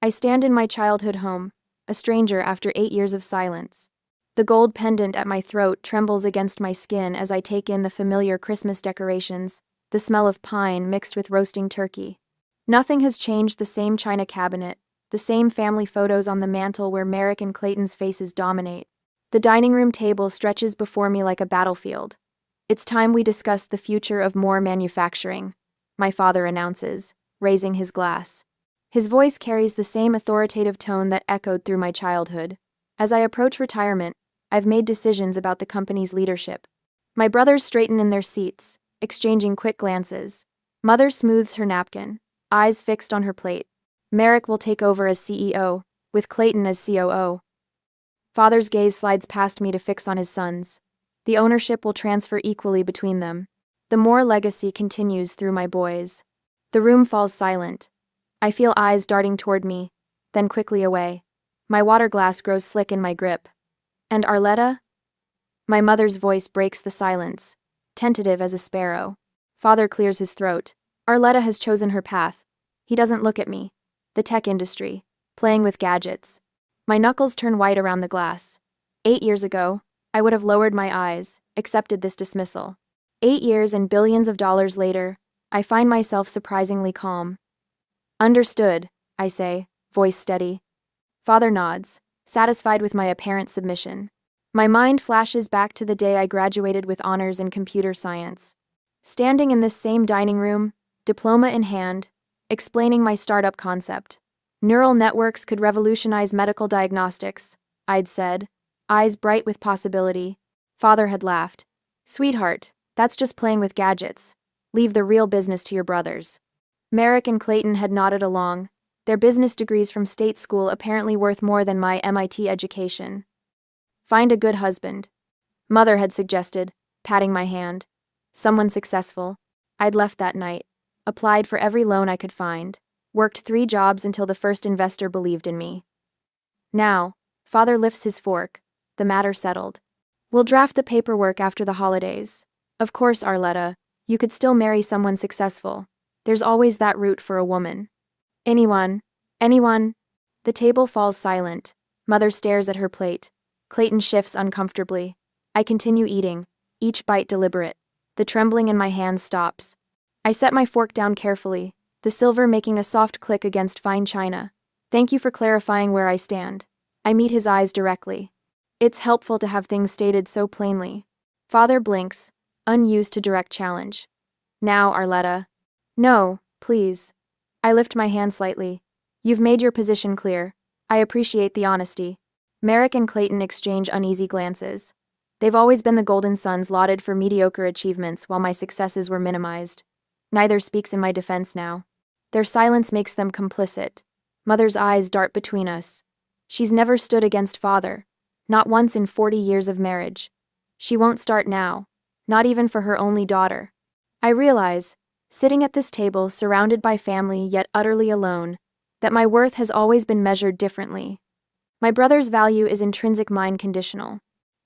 I stand in my childhood home, a stranger after 8 years of silence. The gold pendant at my throat trembles against my skin as I take in the familiar Christmas decorations, the smell of pine mixed with roasting turkey. Nothing has changed: the same china cabinet, the same family photos on the mantel where Merrick and Clayton's faces dominate. The dining room table stretches before me like a battlefield. It's time we discuss the future of more manufacturing, my father announces, raising his glass. His voice carries the same authoritative tone that echoed through my childhood. As I approach retirement, I've made decisions about the company's leadership. My brothers straighten in their seats, exchanging quick glances. Mother smooths her napkin, eyes fixed on her plate. Merrick will take over as CEO, with Clayton as COO. Father's gaze slides past me to fix on his sons. The ownership will transfer equally between them. The Moore legacy continues through my boys. The room falls silent. I feel eyes darting toward me, then quickly away. My water glass grows slick in my grip. And Arletta? My mother's voice breaks the silence, tentative as a sparrow. Father clears his throat. Arletta has chosen her path. He doesn't look at me. The tech industry, playing with gadgets. My knuckles turn white around the glass. 8 years ago, I would have lowered my eyes, accepted this dismissal. 8 years and billions of dollars later, I find myself surprisingly calm. Understood, I say, voice steady. Father nods, satisfied with my apparent submission. My mind flashes back to the day I graduated with honors in computer science. Standing in this same dining room, diploma in hand, explaining my startup concept. Neural networks could revolutionize medical diagnostics, I'd said, eyes bright with possibility. Father had laughed. Sweetheart, that's just playing with gadgets. Leave the real business to your brothers. Merrick and Clayton had nodded along, their business degrees from state school apparently worth more than my MIT education. Find a good husband, Mother had suggested, patting my hand. Someone successful. I'd left that night, applied for every loan I could find, worked 3 jobs until the first investor believed in me. Now, Father lifts his fork, the matter settled. We'll draft the paperwork after the holidays. Of course, Arletta, you could still marry someone successful. There's always that route for a woman. Anyone. The table falls silent. Mother stares at her plate. Clayton shifts uncomfortably. I continue eating, each bite deliberate. The trembling in my hands stops. I set my fork down carefully, the silver making a soft click against fine china. Thank you for clarifying where I stand. I meet his eyes directly. It's helpful to have things stated so plainly. Father blinks, unused to direct challenge. Now, Arletta. No, please. I lift my hand slightly. You've made your position clear. I appreciate the honesty. Merrick and Clayton exchange uneasy glances. They've always been the golden sons lauded for mediocre achievements while my successes were minimized. Neither speaks in my defense now. Their silence makes them complicit. Mother's eyes dart between us. She's never stood against Father, not once in 40 years of marriage. She won't start now, not even for her only daughter. I realize, sitting at this table surrounded by family yet utterly alone, that my worth has always been measured differently. My brother's value is intrinsic, mine conditional.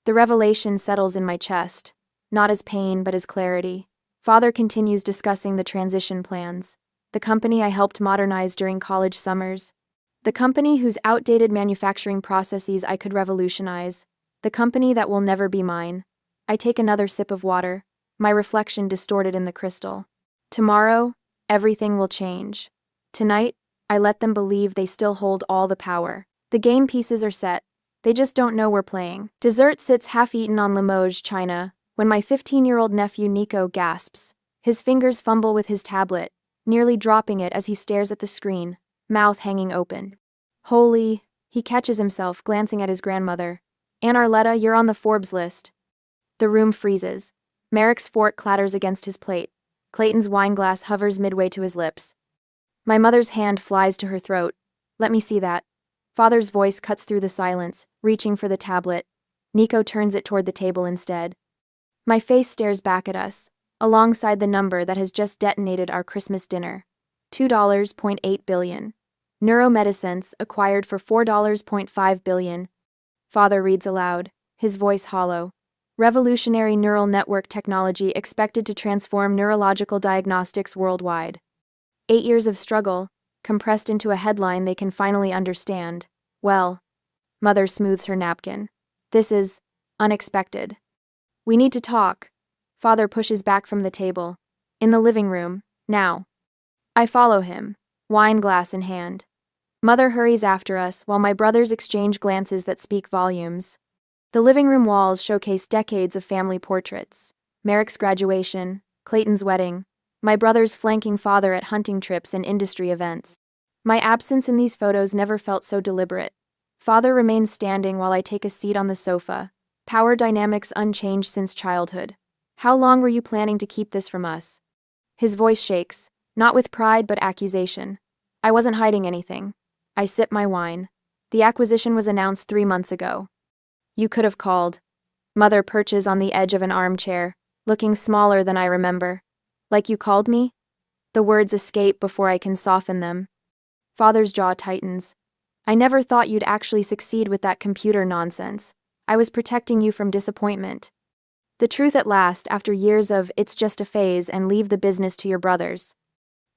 The revelation settles in my chest, not as pain but as clarity. Father continues discussing the transition plans, the company I helped modernize during college summers, the company whose outdated manufacturing processes I could revolutionize, the company that will never be mine. I take another sip of water, my reflection distorted in the crystal. Tomorrow, everything will change. Tonight, I let them believe they still hold all the power. The game pieces are set. They just don't know we're playing. Dessert sits half-eaten on Limoges china when my 15-year-old nephew Nico gasps. His fingers fumble with his tablet, nearly dropping it as he stares at the screen, mouth hanging open. Holy, he catches himself, glancing at his grandmother. Aunt Arletta, you're on the Forbes list. The room freezes. Merrick's fork clatters against his plate. Clayton's wine glass hovers midway to his lips. My mother's hand flies to her throat. Let me see that. Father's voice cuts through the silence, reaching for the tablet. Nico turns it toward the table instead. My face stares back at us, alongside the number that has just detonated our Christmas dinner. $2.8 billion. Neuromedicines acquired for $4.5 billion. Father reads aloud, his voice hollow. Revolutionary neural network technology expected to transform neurological diagnostics worldwide. 8 years of struggle, compressed into a headline they can finally understand. Well, Mother smooths her napkin. This is unexpected. We need to talk. Father pushes back from the table. In the living room, now. I follow him, wine glass in hand. Mother hurries after us while my brothers exchange glances that speak volumes. The living room walls showcase decades of family portraits. Merrick's graduation, Clayton's wedding, my brother's flanking father at hunting trips and industry events. My absence in these photos never felt so deliberate. Father remains standing while I take a seat on the sofa, power dynamics unchanged since childhood. How long were you planning to keep this from us? His voice shakes, not with pride but accusation. I wasn't hiding anything. I sip my wine. The acquisition was announced 3 months ago. You could have called. Mother perches on the edge of an armchair, looking smaller than I remember. Like you called me? The words escape before I can soften them. Father's jaw tightens. I never thought you'd actually succeed with that computer nonsense. I was protecting you from disappointment. The truth at last, after years of "it's just a phase and leave the business to your brothers."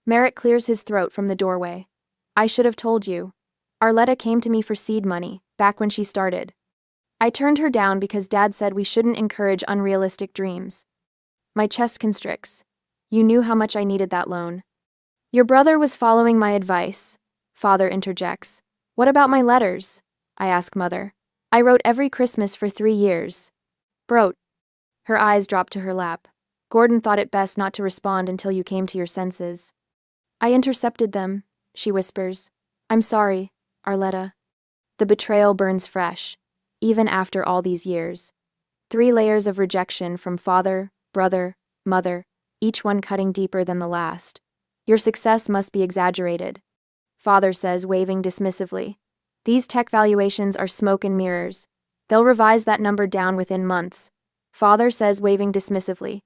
Merrick clears his throat from the doorway. I should have told you. Arletta came to me for seed money, back when she started. I turned her down because Dad said we shouldn't encourage unrealistic dreams. My chest constricts. You knew how much I needed that loan. Your brother was following my advice. Father interjects. What about my letters? I ask Mother. I wrote every Christmas for 3 years. Brote. Her eyes drop to her lap. Gordon thought it best not to respond until you came to your senses. I intercepted them, she whispers. I'm sorry, Arletta. The betrayal burns fresh, even after all these years. 3 layers of rejection from father, brother, mother, each one cutting deeper than the last. Your success must be exaggerated. Father says, waving dismissively. These tech valuations are smoke and mirrors. They'll revise that number down within months. Father says, waving dismissively.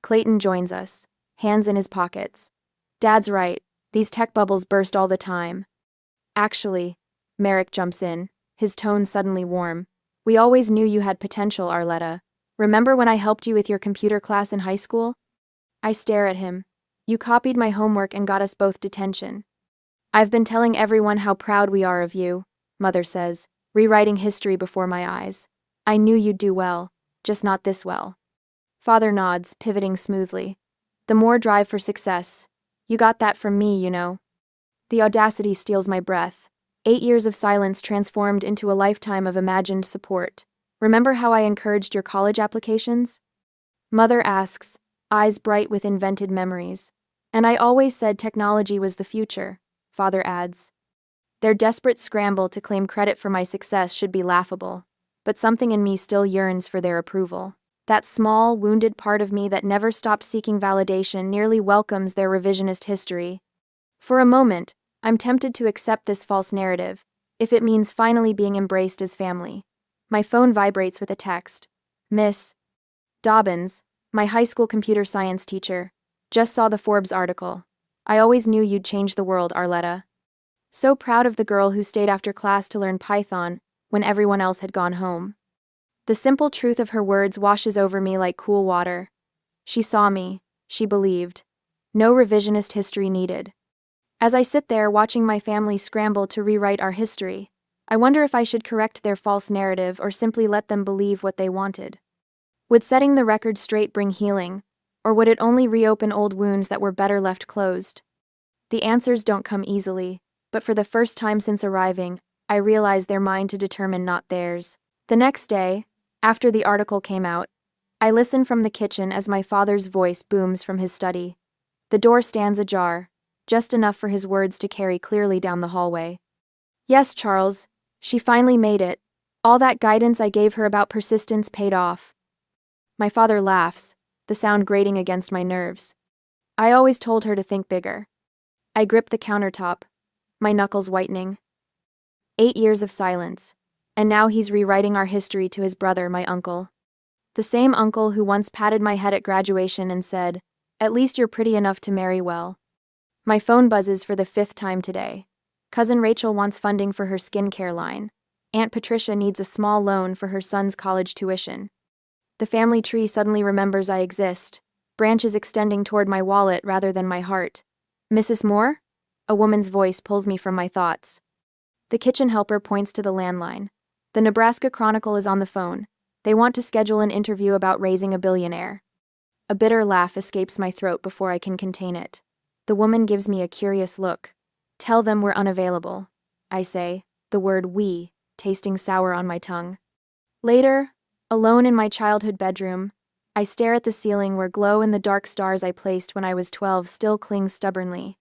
Clayton joins us, hands in his pockets. Dad's right, these tech bubbles burst all the time. Actually, Merrick jumps in, his tone suddenly warm. We always knew you had potential, Arletta. Remember when I helped you with your computer class in high school? I stare at him. You copied my homework and got us both detention. I've been telling everyone how proud we are of you, Mother says, rewriting history before my eyes. I knew you'd do well, just not this well. Father nods, pivoting smoothly. The more drive for success. You got that from me, you know. The audacity steals my breath. 8 years of silence transformed into a lifetime of imagined support. Remember how I encouraged your college applications? Mother asks, eyes bright with invented memories. And I always said technology was the future, Father adds. Their desperate scramble to claim credit for my success should be laughable, but something in me still yearns for their approval. That small, wounded part of me that never stopped seeking validation nearly welcomes their revisionist history. For a moment, I'm tempted to accept this false narrative, if it means finally being embraced as family. My phone vibrates with a text. Miss Dobbins, my high school computer science teacher, just saw the Forbes article. I always knew you'd change the world, Arletta. So proud of the girl who stayed after class to learn Python when everyone else had gone home. The simple truth of her words washes over me like cool water. She saw me. She believed. No revisionist history needed. As I sit there watching my family scramble to rewrite our history, I wonder if I should correct their false narrative or simply let them believe what they wanted. Would setting the record straight bring healing, or would it only reopen old wounds that were better left closed? The answers don't come easily, but for the first time since arriving, I realize they're mine to determine, not theirs. The next day, after the article came out, I listen from the kitchen as my father's voice booms from his study. The door stands ajar, just enough for his words to carry clearly down the hallway. Yes, Charles, she finally made it. All that guidance I gave her about persistence paid off. My father laughs, the sound grating against my nerves. I always told her to think bigger. I grip the countertop, my knuckles whitening. 8 years of silence, and now he's rewriting our history to his brother, my uncle. The same uncle who once patted my head at graduation and said, "At least you're pretty enough to marry well." My phone buzzes for the 5th time today. Cousin Rachel wants funding for her skincare line. Aunt Patricia needs a small loan for her son's college tuition. The family tree suddenly remembers I exist, branches extending toward my wallet rather than my heart. Mrs. Moore? A woman's voice pulls me from my thoughts. The kitchen helper points to the landline. The Nebraska Chronicle is on the phone. They want to schedule an interview about raising a billionaire. A bitter laugh escapes my throat before I can contain it. The woman gives me a curious look. Tell them we're unavailable, I say, the word we tasting sour on my tongue. Later, alone in my childhood bedroom, I stare at the ceiling where glow-in-the-dark stars I placed when I was 12 still cling stubbornly.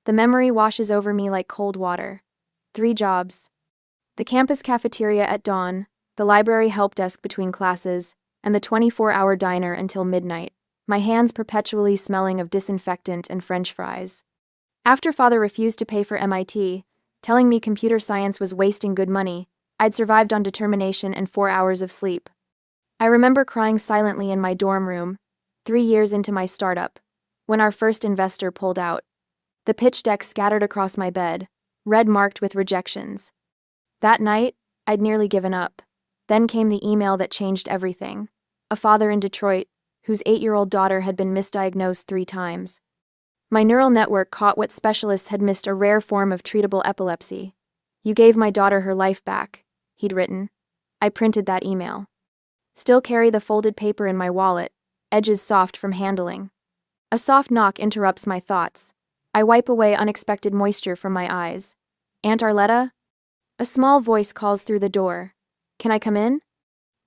The memory washes over me like cold water. 3 jobs. The campus cafeteria at dawn, the library help desk between classes, and the 24-hour diner until midnight, my hands perpetually smelling of disinfectant and French fries. After father refused to pay for MIT, telling me computer science was wasting good money, I'd survived on determination and 4 hours of sleep. I remember crying silently in my dorm room, 3 years into my startup, when our first investor pulled out. The pitch deck scattered across my bed, red marked with rejections. That night, I'd nearly given up. Then came the email that changed everything. A father in Detroit, whose 8-year-old daughter had been misdiagnosed 3 times. My neural network caught what specialists had missed: a rare form of treatable epilepsy. You gave my daughter her life back, he'd written. I printed that email. Still carry the folded paper in my wallet, edges soft from handling. A soft knock interrupts my thoughts. I wipe away unexpected moisture from my eyes. Aunt Arletta? A small voice calls through the door. Can I come in?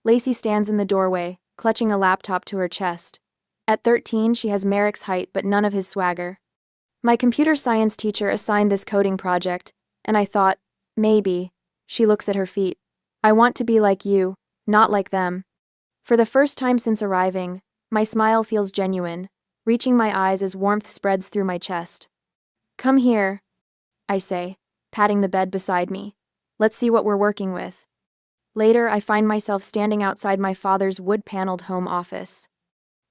Lacey stands in the doorway, clutching a laptop to her chest. At 13, she has Merrick's height but none of his swagger. My computer science teacher assigned this coding project, and I thought, maybe. She looks at her feet. I want to be like you, not like them. For the first time since arriving, my smile feels genuine, reaching my eyes as warmth spreads through my chest. Come here, I say, patting the bed beside me. Let's see what we're working with. Later, I find myself standing outside my father's wood-paneled home office.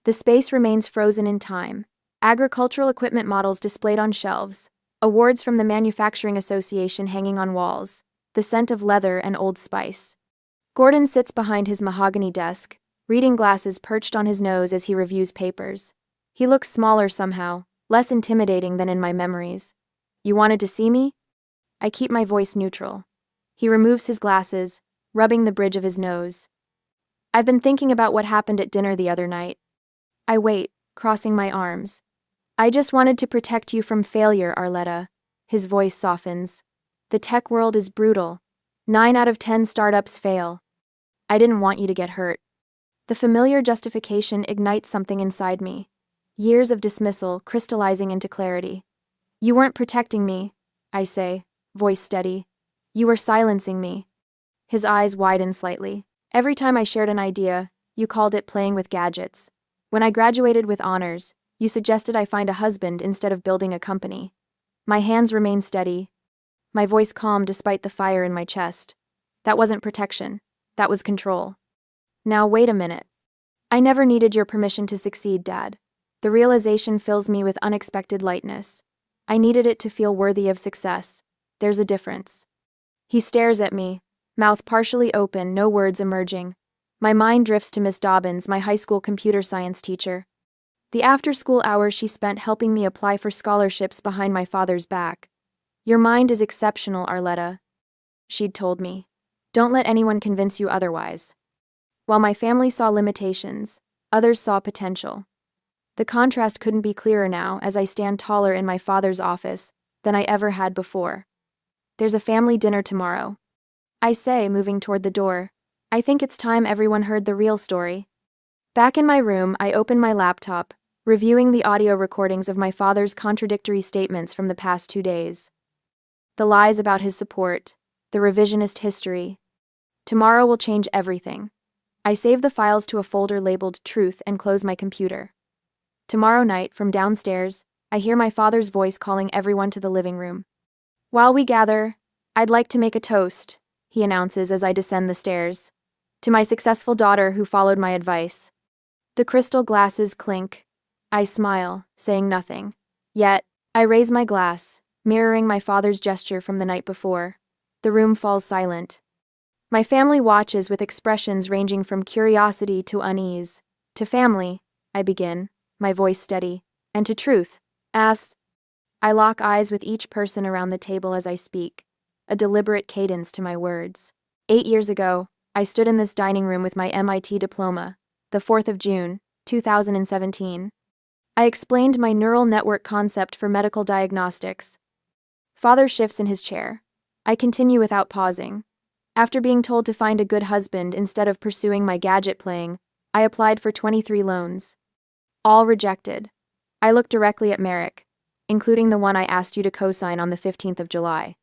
The space remains frozen in time. Agricultural equipment models displayed on shelves, awards from the Manufacturing Association hanging on walls, the scent of leather and Old Spice. Gordon sits behind his mahogany desk, reading glasses perched on his nose as he reviews papers. He looks smaller somehow, less intimidating than in my memories. You wanted to see me? I keep my voice neutral. He removes his glasses, rubbing the bridge of his nose. I've been thinking about what happened at dinner the other night. I wait, crossing my arms. I just wanted to protect you from failure, Arletta. His voice softens. The tech world is brutal. 9 out of 10 startups fail. I didn't want you to get hurt. The familiar justification ignites something inside me. Years of dismissal crystallizing into clarity. You weren't protecting me, I say, voice steady. You were silencing me. His eyes widen slightly. Every time I shared an idea, you called it playing with gadgets. When I graduated with honors, you suggested I find a husband instead of building a company. My hands remained steady. My voice calm despite the fire in my chest. That wasn't protection. That was control. Now wait a minute. I never needed your permission to succeed, Dad. The realization fills me with unexpected lightness. I needed it to feel worthy of success. There's a difference. He stares at me, mouth partially open, no words emerging. My mind drifts to Miss Dobbins, my high school computer science teacher. The after-school hours she spent helping me apply for scholarships behind my father's back. Your mind is exceptional, Arletta, she'd told me. Don't let anyone convince you otherwise. While my family saw limitations, others saw potential. The contrast couldn't be clearer now as I stand taller in my father's office than I ever had before. There's a family dinner tomorrow, I say, moving toward the door. I think it's time everyone heard the real story. Back in my room, I open my laptop, reviewing the audio recordings of my father's contradictory statements from the past 2 days. The lies about his support, the revisionist history. Tomorrow will change everything. I save the files to a folder labeled Truth and close my computer. Tomorrow night, from downstairs, I hear my father's voice calling everyone to the living room. While we gather, I'd like to make a toast, he announces as I descend the stairs. To my successful daughter who followed my advice. The crystal glasses clink. I smile, saying nothing. Yet, I raise my glass, mirroring my father's gesture from the night before. The room falls silent. My family watches with expressions ranging from curiosity to unease. To family, I begin, my voice steady, and to truth, I lock eyes with each person around the table as I speak, a deliberate cadence to my words. 8 years ago, I stood in this dining room with my MIT diploma, the 4th of June, 2017. I explained my neural network concept for medical diagnostics. Father shifts in his chair. I continue without pausing. After being told to find a good husband instead of pursuing my gadget playing, I applied for 23 loans. All rejected. I look directly at Merrick, including the one I asked you to co-sign on the 15th of July.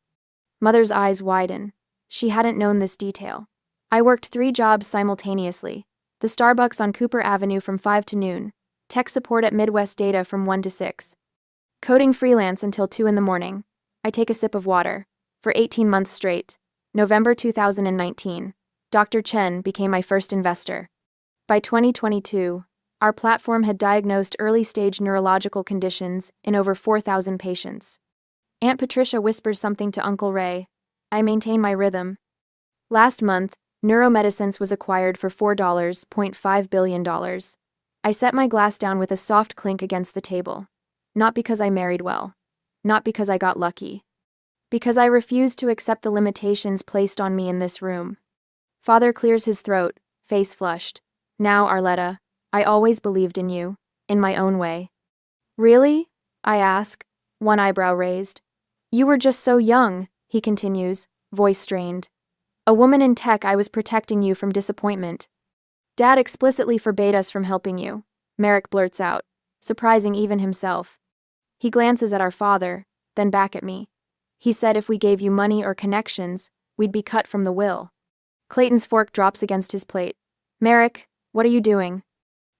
Mother's eyes widen. She hadn't known this detail. I worked 3 jobs simultaneously. The Starbucks on Cooper Avenue from 5 to noon. Tech support at Midwest Data from 1 to 6. Coding freelance until 2 in the morning. I take a sip of water. For 18 months straight. November 2019. Dr. Chen became my first investor. By 2022, our platform had diagnosed early-stage neurological conditions in over 4,000 patients. Aunt Patricia whispers something to Uncle Ray. I maintain my rhythm. Last month, Neuromedicines was acquired for $4.5 billion. I set my glass down with a soft clink against the table. Not because I married well. Not because I got lucky. Because I refused to accept the limitations placed on me in this room. Father clears his throat, face flushed. Now, Arletta, I always believed in you, in my own way. Really? I ask, one eyebrow raised. You were just so young, he continues, voice strained. A woman in tech, I was protecting you from disappointment. Dad explicitly forbade us from helping you, Merrick blurts out, surprising even himself. He glances at our father, then back at me. He said if we gave you money or connections, we'd be cut from the will. Clayton's fork drops against his plate. Merrick, what are you doing?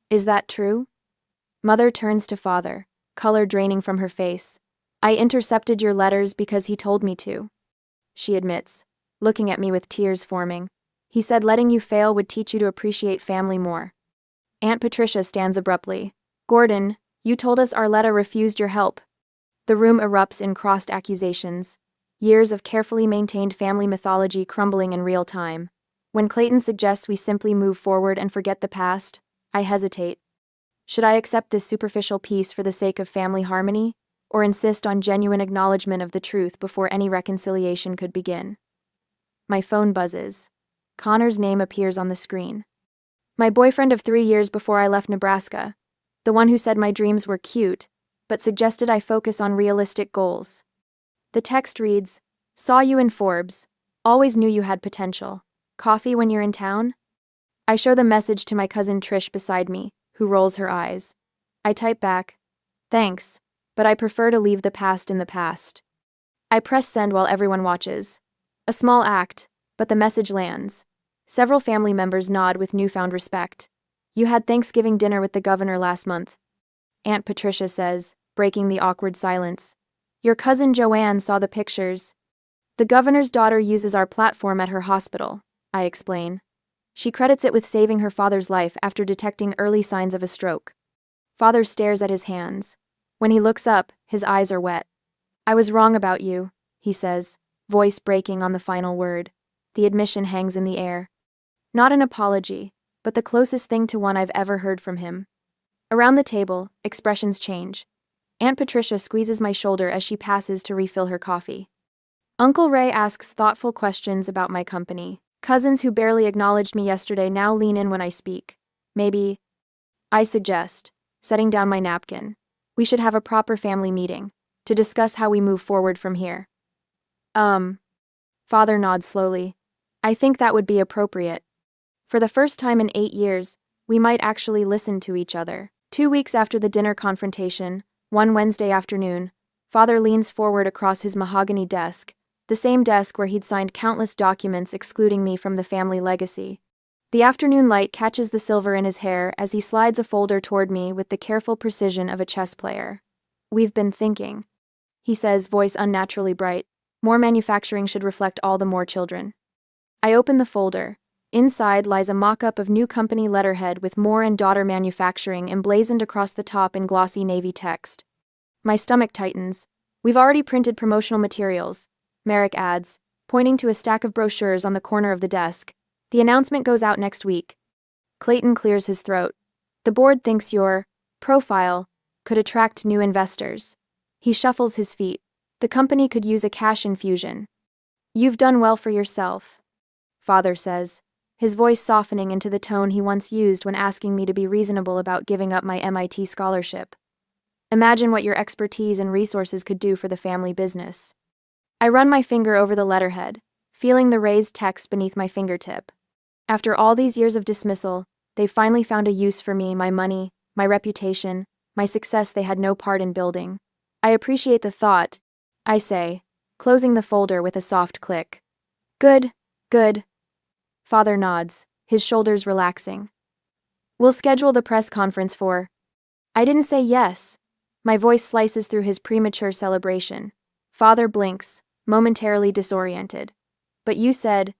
Is that true? Mother turns to father, color draining from her face. I intercepted your letters because he told me to. She admits, looking at me with tears forming. He said letting you fail would teach you to appreciate family more. Aunt Patricia stands abruptly. Gordon, you told us Arletta refused your help. The room erupts in crossed accusations. Years of carefully maintained family mythology crumbling in real time. When Clayton suggests we simply move forward and forget the past, I hesitate. Should I accept this superficial peace for the sake of family harmony, or insist on genuine acknowledgement of the truth before any reconciliation could begin? My phone buzzes. Connor's name appears on the screen. My boyfriend of 3 years before I left Nebraska. The one who said my dreams were cute, but suggested I focus on realistic goals. The text reads, saw you in Forbes. Always knew you had potential. Coffee when you're in town? I show the message to my cousin Trish beside me, who rolls her eyes. I type back, thanks, but I prefer to leave the past in the past. I press send while everyone watches. A small act, but the message lands. Several family members nod with newfound respect. You had Thanksgiving dinner with the governor last month. Aunt Patricia says, breaking the awkward silence. Your cousin Joanne saw the pictures. The governor's daughter uses our platform at her hospital, I explain. She credits it with saving her father's life after detecting early signs of a stroke. Father stares at his hands. When he looks up, his eyes are wet. I was wrong about you, he says, voice breaking on the final word. The admission hangs in the air. Not an apology, but the closest thing to one I've ever heard from him. Around the table, expressions change. Aunt Patricia squeezes my shoulder as she passes to refill her coffee. Uncle Ray asks thoughtful questions about my company. Cousins who barely acknowledged me yesterday now lean in when I speak. Maybe, I suggest, setting down my napkin, we should have a proper family meeting to discuss how we move forward from here. Father nods slowly. I think that would be appropriate. For the first time in 8 years, we might actually listen to each other. 2 weeks after the dinner confrontation, one Wednesday afternoon, Father leans forward across his mahogany desk, the same desk where he'd signed countless documents excluding me from the family legacy. The afternoon light catches the silver in his hair as he slides a folder toward me with the careful precision of a chess player. We've been thinking, he says, voice unnaturally bright. More manufacturing should reflect all the more children. I open the folder. Inside lies a mock-up of new company letterhead with Moore and Daughter Manufacturing emblazoned across the top in glossy navy text. My stomach tightens. We've already printed promotional materials, Merrick adds, pointing to a stack of brochures on the corner of the desk. The announcement goes out next week. Clayton clears his throat. The board thinks your profile could attract new investors. He shuffles his feet. The company could use a cash infusion. You've done well for yourself, Father says, his voice softening into the tone he once used when asking me to be reasonable about giving up my MIT scholarship. Imagine what your expertise and resources could do for the family business. I run my finger over the letterhead, feeling the raised text beneath my fingertip. After all these years of dismissal, they've finally found a use for me, my money, my reputation, my success they had no part in building. I appreciate the thought, I say, closing the folder with a soft click. Good, good. Father nods, his shoulders relaxing. We'll schedule the press conference for... I didn't say yes. My voice slices through his premature celebration. Father blinks, momentarily disoriented. But you said...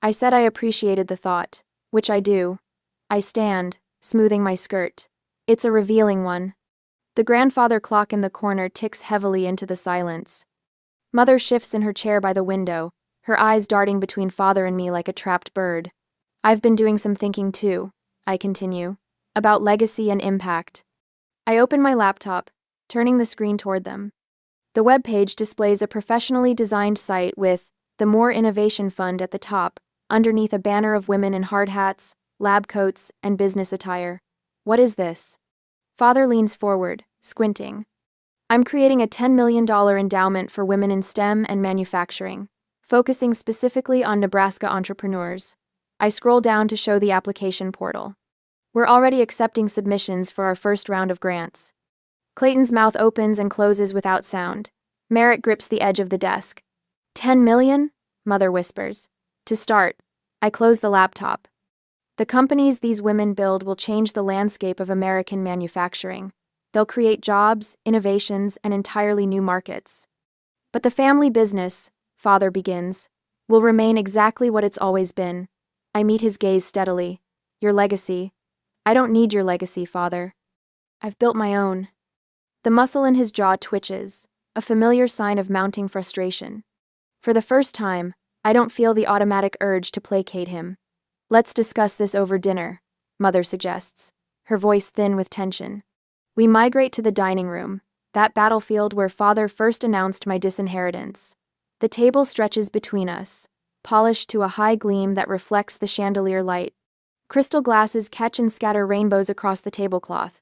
I said I appreciated the thought, which I do. I stand, smoothing my skirt. It's a revealing one. The grandfather clock in the corner ticks heavily into the silence. Mother shifts in her chair by the window, her eyes darting between Father and me like a trapped bird. I've been doing some thinking too, I continue, about legacy and impact. I open my laptop, turning the screen toward them. The web page displays a professionally designed site with the More Innovation Fund at the top, underneath a banner of women in hard hats, lab coats, and business attire. What is this? Father leans forward, squinting. I'm creating a $10 million endowment for women in STEM and manufacturing, focusing specifically on Nebraska entrepreneurs. I scroll down to show the application portal. We're already accepting submissions for our first round of grants. Clayton's mouth opens and closes without sound. Merritt grips the edge of the desk. 10 million? Mother whispers. To start, I close the laptop. The companies these women build will change the landscape of American manufacturing. They'll create jobs, innovations, and entirely new markets. But the family business, Father begins, will remain exactly what it's always been. I meet his gaze steadily. Your legacy. I don't need your legacy, Father. I've built my own. The muscle in his jaw twitches, a familiar sign of mounting frustration. For the first time, I don't feel the automatic urge to placate him. Let's discuss this over dinner, Mother suggests, her voice thin with tension. We migrate to the dining room, that battlefield where Father first announced my disinheritance. The table stretches between us, polished to a high gleam that reflects the chandelier light. Crystal glasses catch and scatter rainbows across the tablecloth.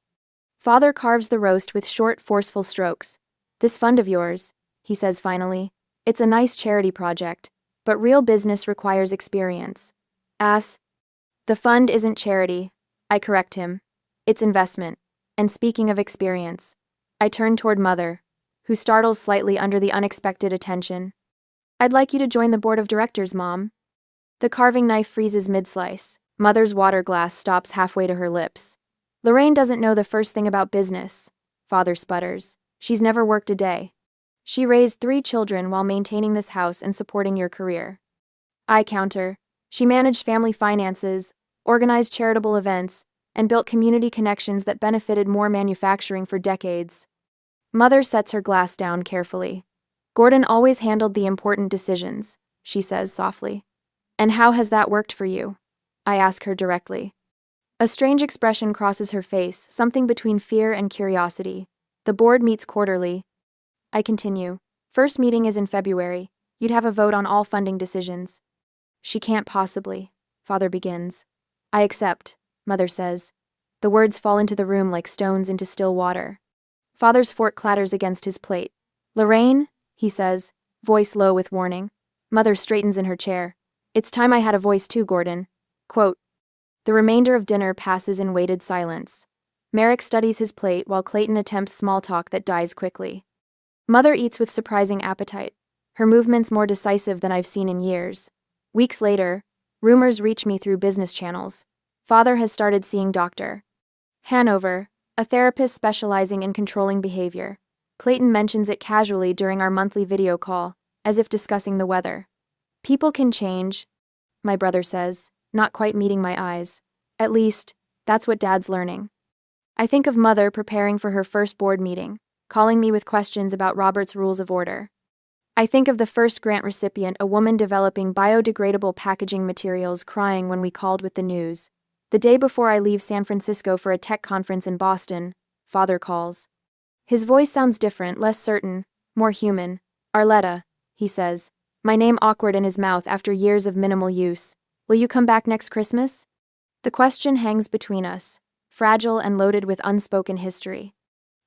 Father carves the roast with short, forceful strokes. This fund of yours, he says finally, it's a nice charity project, but real business requires experience. The fund isn't charity, I correct him. It's investment. And speaking of experience, I turn toward Mother, who startles slightly under the unexpected attention. I'd like you to join the board of directors, Mom. The carving knife freezes mid-slice. Mother's water glass stops halfway to her lips. Lorraine doesn't know the first thing about business, Father sputters. She's never worked a day. She raised 3 children while maintaining this house and supporting your career. I counter. She managed family finances, organized charitable events, and built community connections that benefited more manufacturing for decades. Mother sets her glass down carefully. Gordon always handled the important decisions, she says softly. And how has that worked for you? I ask her directly. A strange expression crosses her face, something between fear and curiosity. The board meets quarterly. I continue. First meeting is in February. You'd have a vote on all funding decisions. She can't possibly, Father begins. I accept, Mother says. The words fall into the room like stones into still water. Father's fork clatters against his plate. Lorraine, he says, voice low with warning. Mother straightens in her chair. It's time I had a voice too, Gordon. Quote. The remainder of dinner passes in weighted silence. Merrick studies his plate while Clayton attempts small talk that dies quickly. Mother eats with surprising appetite, her movements more decisive than I've seen in years. Weeks later, rumors reach me through business channels. Father has started seeing Dr. Hanover, a therapist specializing in controlling behavior. Clayton mentions it casually during our monthly video call, as if discussing the weather. People can change, my brother says, not quite meeting my eyes. At least, that's what Dad's learning. I think of Mother preparing for her first board meeting, calling me with questions about Robert's Rules of Order. I think of the first grant recipient, a woman developing biodegradable packaging materials, crying when we called with the news. The day before I leave San Francisco for a tech conference in Boston, Father calls. His voice sounds different, less certain, more human. Arletta, he says, my name awkward in his mouth after years of minimal use. Will you come back next Christmas? The question hangs between us, fragile and loaded with unspoken history.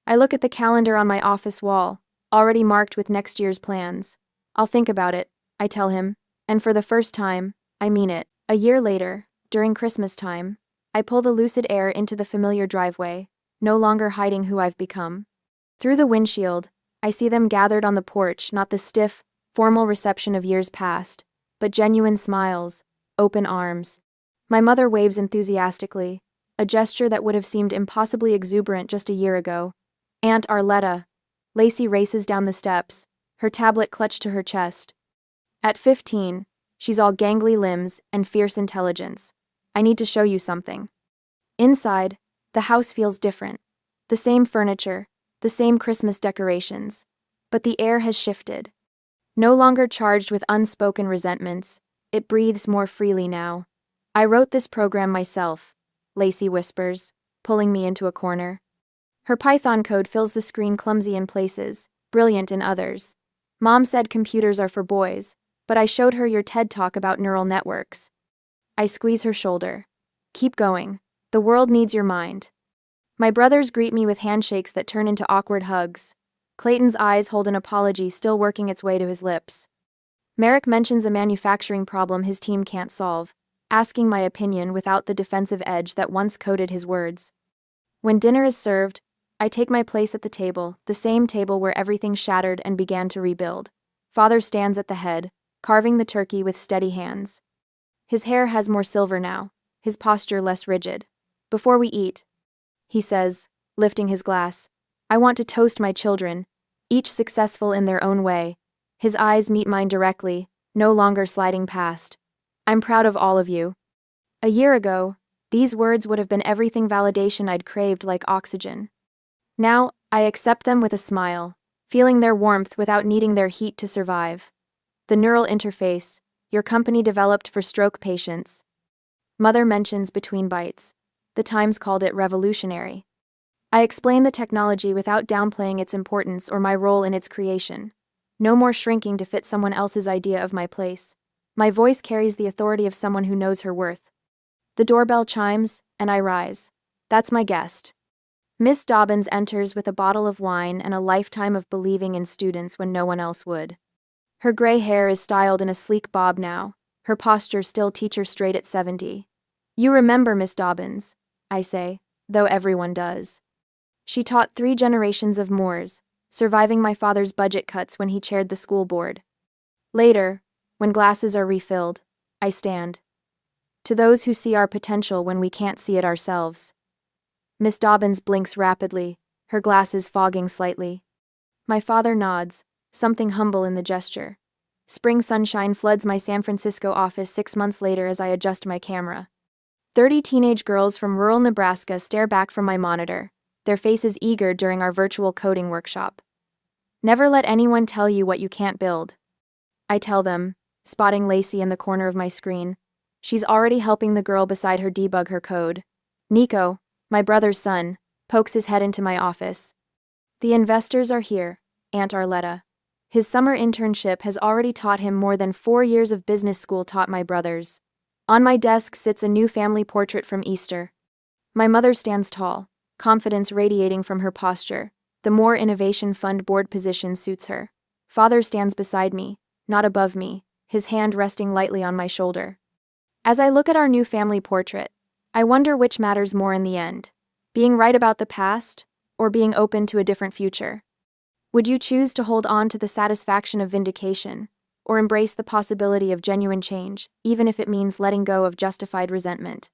I look at the calendar on my office wall, already marked with next year's plans. I'll think about it, I tell him, and for the first time, I mean it. A year later, during Christmas time, I pull the lucid air into the familiar driveway, no longer hiding who I've become. Through the windshield, I see them gathered on the porch, not the stiff, formal reception of years past, but genuine smiles, open arms. My mother waves enthusiastically, a gesture that would have seemed impossibly exuberant just a year ago. Aunt Arletta. Lacey races down the steps, her tablet clutched to her chest. At 15, she's all gangly limbs and fierce intelligence. I need to show you something. Inside, the house feels different. The same furniture, the same Christmas decorations. But the air has shifted. No longer charged with unspoken resentments, it breathes more freely now. I wrote this program myself, Lacey whispers, pulling me into a corner. Her Python code fills the screen clumsy in places, brilliant in others. Mom said computers are for boys, but I showed her your TED Talk about neural networks. I squeeze her shoulder. Keep going. The world needs your mind. My brothers greet me with handshakes that turn into awkward hugs. Clayton's eyes hold an apology still working its way to his lips. Merrick mentions a manufacturing problem his team can't solve, asking my opinion without the defensive edge that once coded his words. When dinner is served, I take my place at the table, the same table where everything shattered and began to rebuild. Father stands at the head, carving the turkey with steady hands. His hair has more silver now, his posture less rigid. Before we eat, he says, lifting his glass, I want to toast my children, each successful in their own way. His eyes meet mine directly, no longer sliding past. I'm proud of all of you. A year ago, these words would have been everything validation I'd craved like oxygen. Now, I accept them with a smile, feeling their warmth without needing their heat to survive. The neural interface, your company developed for stroke patients. Mother mentions between bites. The Times called it revolutionary. I explain the technology without downplaying its importance or my role in its creation. No more shrinking to fit someone else's idea of my place. My voice carries the authority of someone who knows her worth. The doorbell chimes, and I rise. That's my guest. Miss Dobbins enters with a bottle of wine and a lifetime of believing in students when no one else would. Her gray hair is styled in a sleek bob now, her posture still teacher straight at 70. You remember Miss Dobbins, I say, though everyone does. She taught 3 generations of Moors, surviving my father's budget cuts when he chaired the school board. Later, when glasses are refilled, I stand. To those who see our potential when we can't see it ourselves. Miss Dobbins blinks rapidly, her glasses fogging slightly. My father nods, something humble in the gesture. Spring sunshine floods my San Francisco office 6 months later as I adjust my camera. 30 teenage girls from rural Nebraska stare back from my monitor, their faces eager during our virtual coding workshop. Never let anyone tell you what you can't build. I tell them, spotting Lacey in the corner of my screen. She's already helping the girl beside her debug her code. Nico, my brother's son, pokes his head into my office. The investors are here, Aunt Arletta. His summer internship has already taught him more than 4 years of business school taught my brothers. On my desk sits a new family portrait from Easter. My mother stands tall, confidence radiating from her posture. The More Innovation Fund board position suits her. Father stands beside me, not above me, his hand resting lightly on my shoulder. As I look at our new family portrait, I wonder which matters more in the end, being right about the past, or being open to a different future. Would you choose to hold on to the satisfaction of vindication, or embrace the possibility of genuine change, even if it means letting go of justified resentment?